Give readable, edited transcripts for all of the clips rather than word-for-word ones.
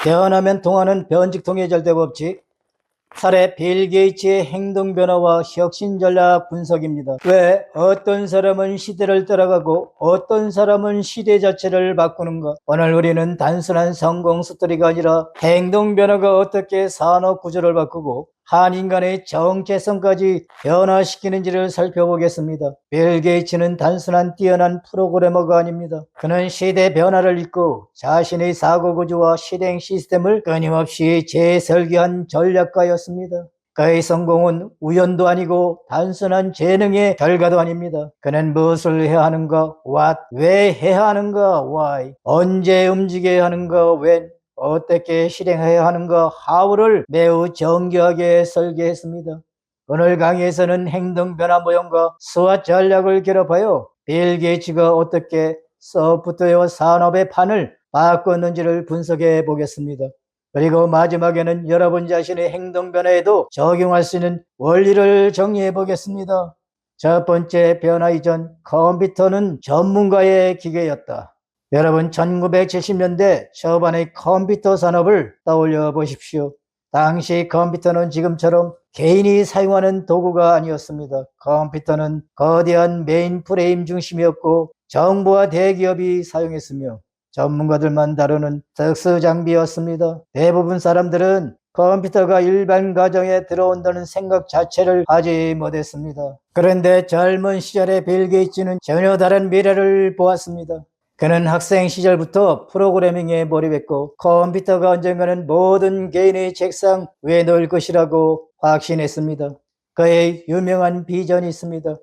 변하면 통하는 변칙통의 절대법칙. 사례 빌 게이츠의 행동 변화와 혁신 전략 분석입니다. 왜 어떤 사람은 시대를 따라가고 어떤 사람은 시대 자체를 바꾸는가? 오늘 우리는 단순한 성공 스토리가 아니라 행동 변화가 어떻게 산업 구조를 바꾸고 한 인간의 정체성까지 변화시키는지를 살펴보겠습니다. 빌 게이츠는 단순한 뛰어난 프로그래머가 아닙니다. 그는 시대 변화를 읽고 자신의 사고 구조와 실행 시스템을 끊임없이 재설계한 전략가였습니다. 그의 성공은 우연도 아니고 단순한 재능의 결과도 아닙니다. 그는 무엇을 해야 하는가, what, 왜 해야 하는가, why, 언제 움직여야 하는가, when, 어떻게 실행해야 하는가, how를 매우 정교하게 설계했습니다. 오늘 강의에서는 행동 변화 모형과 수학 전략을 결합하여 빌 게이츠가 어떻게 소프트웨어 산업의 판을 바꿨는지를 분석해 보겠습니다. 그리고 마지막에는 여러분 자신의 행동 변화에도 적용할 수 있는 원리를 정리해 보겠습니다. 첫 번째, 변화 이전, 컴퓨터는 전문가의 기계였다. 여러분 1970년대 초반의 컴퓨터 산업을 떠올려 보십시오. 당시 컴퓨터는 지금처럼 개인이 사용하는 도구가 아니었습니다. 컴퓨터는 거대한 메인프레임 중심이었고 정부와 대기업이 사용했으며 전문가들만 다루는 특수 장비였습니다. 대부분 사람들은 컴퓨터가 일반 가정에 들어온다는 생각 자체를 하지 못했습니다. 그런데 젊은 시절의 빌 게이츠는 전혀 다른 미래를 보았습니다. 그는 학생 시절부터 프로그래밍에 몰입했고 컴퓨터가 언젠가는 모든 개인의 책상 위에 놓일 것이라고 확신했습니다. 그의 유명한 비전이 있습니다.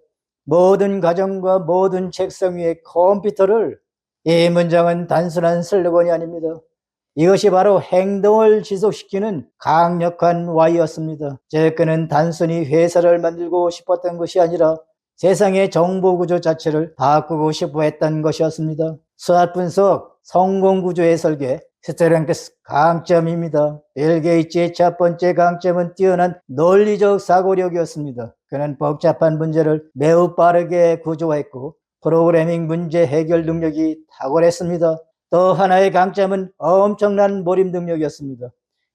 모든 가정과 모든 책상 위에 컴퓨터를. 이 문장은 단순한 슬로건이 아닙니다. 이것이 바로 행동을 지속시키는 강력한 Y였습니다. 즉 그는 단순히 회사를 만들고 싶었던 것이 아니라 세상의 정보 구조 자체를 바꾸고 싶어 했던 것이었습니다. 수학 분석, 성공 구조의 설계, 스트렝스 강점입니다. 빌 게이츠의 첫 번째 강점은 뛰어난 논리적 사고력이었습니다. 그는 복잡한 문제를 매우 빠르게 구조화했고 프로그래밍 문제 해결 능력이 탁월했습니다. 또 하나의 강점은 엄청난 몰입 능력이었습니다.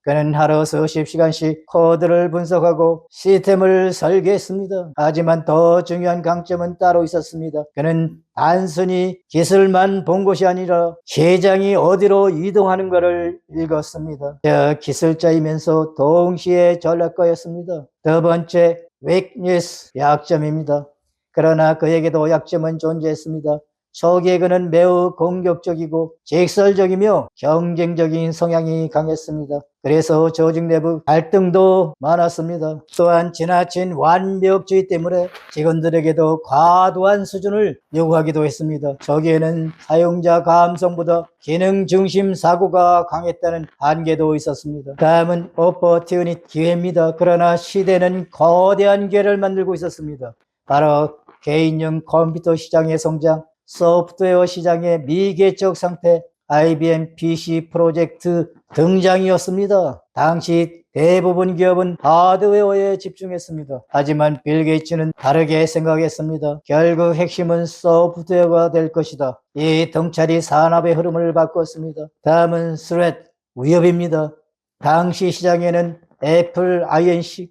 그는 하루 수십 시간씩 코드를 분석하고 시스템을 설계했습니다. 하지만 더 중요한 강점은 따로 있었습니다. 그는 단순히 기술만 본 것이 아니라 시장이 어디로 이동하는가를 읽었습니다. 기술자이면서 동시에 전략가였습니다. 두 번째, weakness, 약점입니다. 그러나 그에게도 약점은 존재했습니다. 초기에 그는 매우 공격적이고 직설적이며 경쟁적인 성향이 강했습니다. 그래서 조직 내부 갈등도 많았습니다. 또한 지나친 완벽주의 때문에 직원들에게도 과도한 수준을 요구하기도 했습니다. 초기에는 사용자 감성보다 기능 중심 사고가 강했다는 한계도 있었습니다. 다음은 opportunity, 기회입니다. 그러나 시대는 거대한 기회를 만들고 있었습니다. 바로 개인용 컴퓨터 시장의 성장, 소프트웨어 시장의 미개척 상태, IBM PC 프로젝트 등장이었습니다. 당시 대부분 기업은 하드웨어에 집중했습니다. 하지만 빌 게이츠는 다르게 생각했습니다. 결국 핵심은 소프트웨어가 될 것이다. 이 통찰이 산업의 흐름을 바꿨습니다. 다음은 threat, 위협입니다. 당시 시장에는 애플, INC,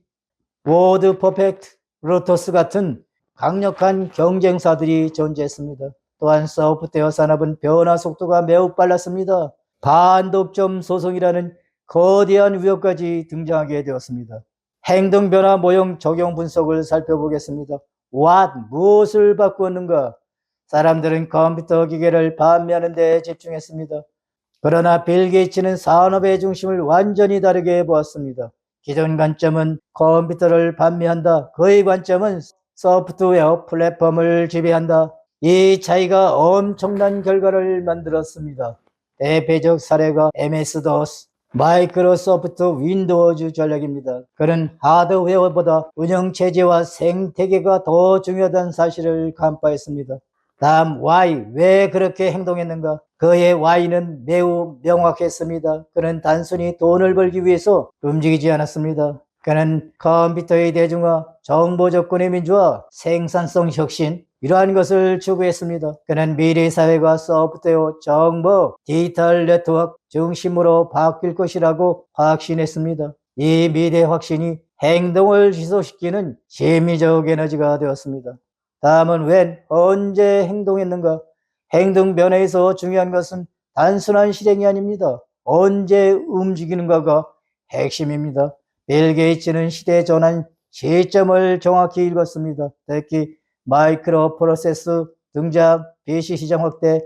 워드 퍼펙트, 로터스 같은 강력한 경쟁사들이 존재했습니다. 또한 소프트웨어 산업은 변화 속도가 매우 빨랐습니다. 반독점 소송이라는 거대한 위협까지 등장하게 되었습니다. 행동 변화 모형 적용 분석을 살펴보겠습니다. What, 무엇을 바꾸었는가? 사람들은 컴퓨터 기계를 판매하는 데 집중했습니다. 그러나 빌 게이츠는 산업의 중심을 완전히 다르게 보았습니다. 기존 관점은 컴퓨터를 판매한다. 그의 관점은 소프트웨어 플랫폼을 지배한다. 이 차이가 엄청난 결과를 만들었습니다. 대표적 사례가 MS-DOS, 마이크로소프트 윈도우즈 전략입니다. 그는 하드웨어보다 운영체제와 생태계가 더 중요하다는 사실을 간파했습니다. 다음 Y, 왜 그렇게 행동했는가? 그의 Y는 매우 명확했습니다. 그는 단순히 돈을 벌기 위해서 움직이지 않았습니다. 그는 컴퓨터의 대중화, 정보 접근의 민주화, 생산성 혁신 이러한 것을 추구했습니다. 그는 미래 사회가 소프트웨어, 정보, 디지털 네트워크 중심으로 바뀔 것이라고 확신했습니다. 이 미래 확신이 행동을 지속시키는 심리적 에너지가 되었습니다. 다음은 웬, 언제 행동했는가? 행동 변화에서 중요한 것은 단순한 실행이 아닙니다. 언제 움직이는가가 핵심입니다. 빌 게이츠는 시대 전환 시점을 정확히 읽었습니다. 특히 마이크로 프로세스 등장, PC 시장 확대,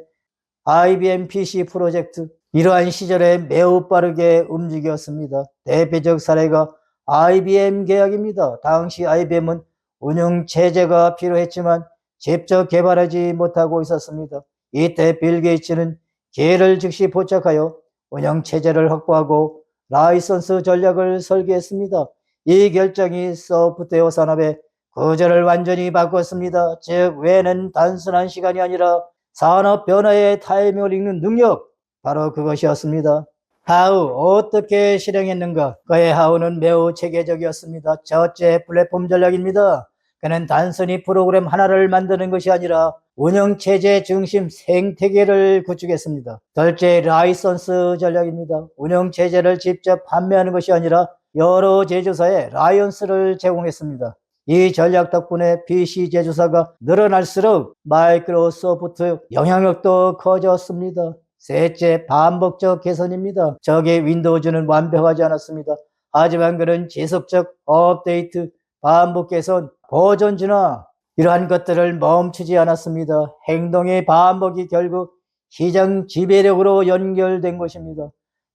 IBM PC 프로젝트 이러한 시절에 매우 빠르게 움직였습니다. 대표적 사례가 IBM 계약입니다. 당시 IBM은 운영체제가 필요했지만 직접 개발하지 못하고 있었습니다. 이때 빌 게이츠는 기회를 즉시 포착하여 운영체제를 확보하고 라이선스 전략을 설계했습니다. 이 결정이 소프트웨어 산업의 구조를 완전히 바꿨습니다. 즉 외는 단순한 시간이 아니라 산업 변화의 타이밍을 읽는 능력, 바로 그것이었습니다. 하우, 어떻게 실행했는가? 그의 하우는 매우 체계적이었습니다. 첫째, 플랫폼 전략입니다. 그는 단순히 프로그램 하나를 만드는 것이 아니라 운영체제 중심 생태계를 구축했습니다. 둘째, 라이선스 전략입니다. 운영체제를 직접 판매하는 것이 아니라 여러 제조사에 라이선스를 제공했습니다. 이 전략 덕분에 PC 제조사가 늘어날수록 마이크로소프트 영향력도 커졌습니다. 셋째, 반복적 개선입니다. 적의 윈도우즈는 완벽하지 않았습니다. 하지만 그는 지속적 업데이트, 반복 개선, 버전 진화 이러한 것들을 멈추지 않았습니다. 행동의 반복이 결국 시장 지배력으로 연결된 것입니다.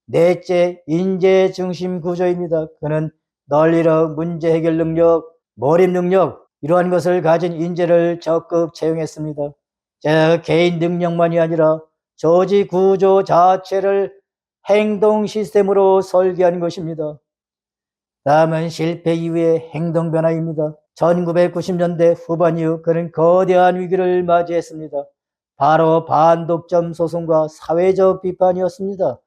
넷째, 인재 중심 구조입니다. 그는 널리러 문제 해결 능력, 몰입 능력 이러한 것을 가진 인재를 적극 채용했습니다. 개인 능력만이 아니라 조직 구조 자체를 행동 시스템으로 설계한 것입니다. 다음은 실패 이후의 행동 변화입니다. 1990년대 후반 이후 그는 거대한 위기를 맞이했습니다. 바로 반독점 소송과 사회적 비판이었습니다.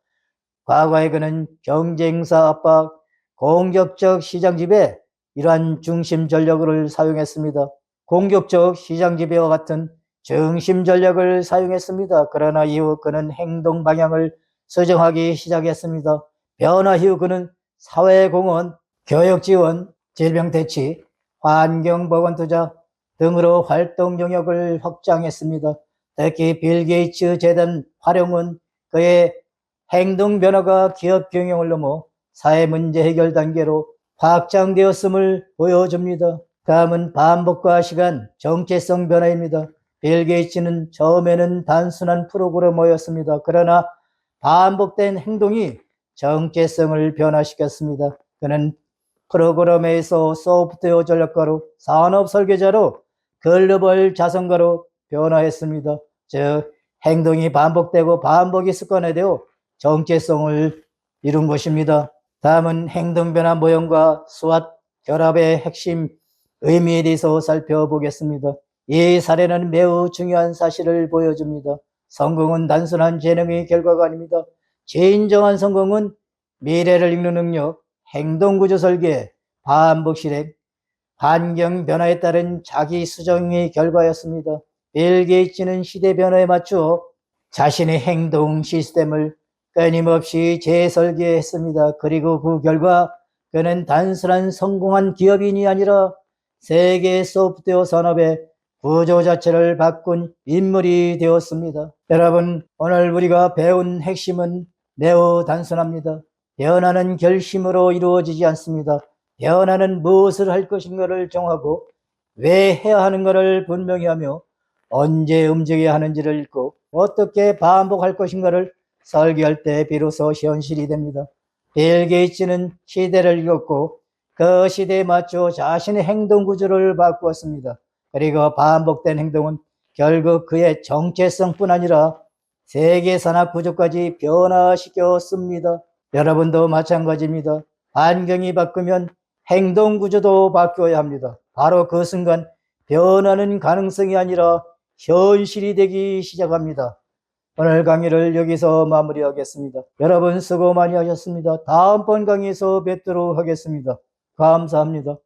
과거에 그는 경쟁사 압박, 공격적 시장 지배, 이러한 중심 전략을 사용했습니다. 공격적 시장 지배와 같은 중심 전략을 사용했습니다. 그러나 이후 그는 행동 방향을 수정하기 시작했습니다. 변화 이후 그는 사회공헌, 교육지원, 질병대치, 환경보건투자 등으로 활동 영역을 확장했습니다. 특히 빌 게이츠 재단 활용은 그의 행동 변화가 기업 경영을 넘어 사회 문제 해결 단계로 확장되었음을 보여줍니다. 다음은 반복과 시간, 정체성 변화입니다. 빌 게이츠는 처음에는 단순한 프로그래머였습니다. 그러나 반복된 행동이 정체성을 변화시켰습니다. 그는 프로그래머에서 소프트웨어 전략가로, 산업 설계자로, 글로벌 자선가로 변화했습니다. 즉 행동이 반복되고 반복이 습관화되어 정체성을 이룬 것입니다. 다음은 행동 변화 모형과 수학 결합의 핵심 의미에 대해서 살펴보겠습니다. 이 사례는 매우 중요한 사실을 보여줍니다. 성공은 단순한 재능의 결과가 아닙니다. 진정한 성공은 미래를 읽는 능력, 행동구조 설계, 반복 실행, 환경 변화에 따른 자기 수정의 결과였습니다. 빌 게이츠는 시대 변화에 맞추어 자신의 행동 시스템을 끊임없이 재설계했습니다. 그리고 그 결과 그는 단순한 성공한 기업인이 아니라 세계 소프트웨어 산업의 구조 자체를 바꾼 인물이 되었습니다. 여러분, 오늘 우리가 배운 핵심은 매우 단순합니다. 변화는 결심으로 이루어지지 않습니다. 변화는 무엇을 할 것인가를 정하고 왜 해야 하는가를 분명히 하며 언제 움직여야 하는지를 읽고 어떻게 반복할 것인가를 설계할 때 비로소 현실이 됩니다. 빌 게이츠는 시대를 읽었고 그 시대에 맞춰 자신의 행동 구조를 바꾸었습니다. 그리고 반복된 행동은 결국 그의 정체성뿐 아니라 세계 산업 구조까지 변화시켰습니다. 여러분도 마찬가지입니다. 환경이 바꾸면 행동 구조도 바뀌어야 합니다. 바로 그 순간 변화는 가능성이 아니라 현실이 되기 시작합니다. 오늘 강의를 여기서 마무리하겠습니다. 여러분 수고 많이 하셨습니다. 다음번 강의에서 뵙도록 하겠습니다. 감사합니다.